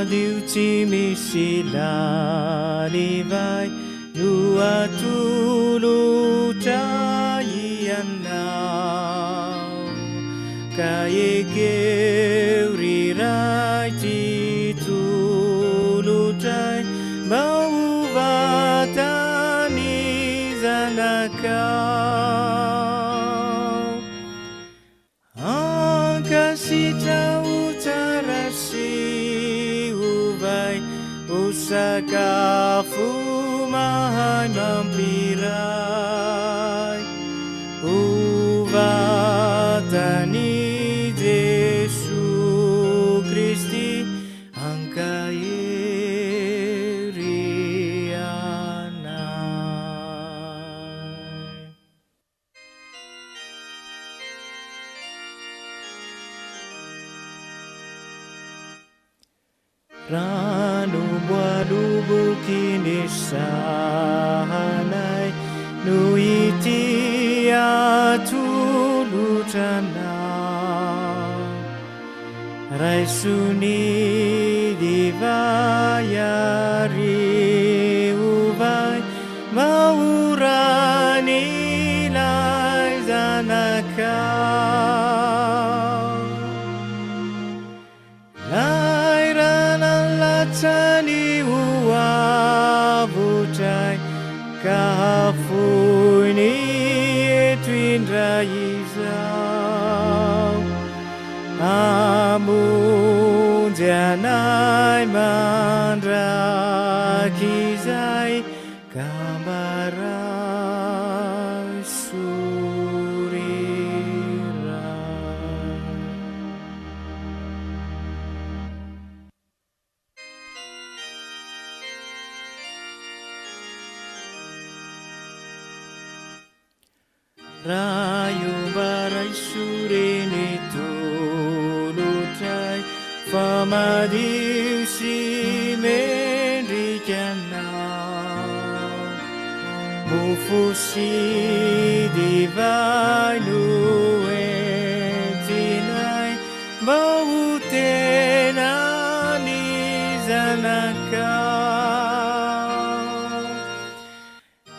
misy lalivay no atolotra ianao, ka ekeo riray ty tolotray mba ho vatany zanakao. Ankasitrao tsara sy ovay, ho sakafo mahay mampiray, ho vatany Jesu Kristy hankahery anay. Rano boalubuky ni sahanay no iti atolotranao, raisony divay ary ovay maurany ilay zanakao. Latsany ho avotray kahafoiny eto indray izao, hamonjy anay mandraky izay kambaray soriray. Rayo baray sureni tolotray, famadiw si mendrikanao, mofo si divay no entinay mba ho tena ni zanakao.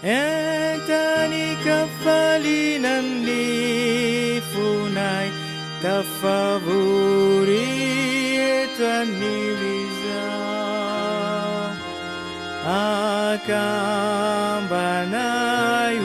Entany kafalinan ni funay, tafavory eto anilizao, akambanay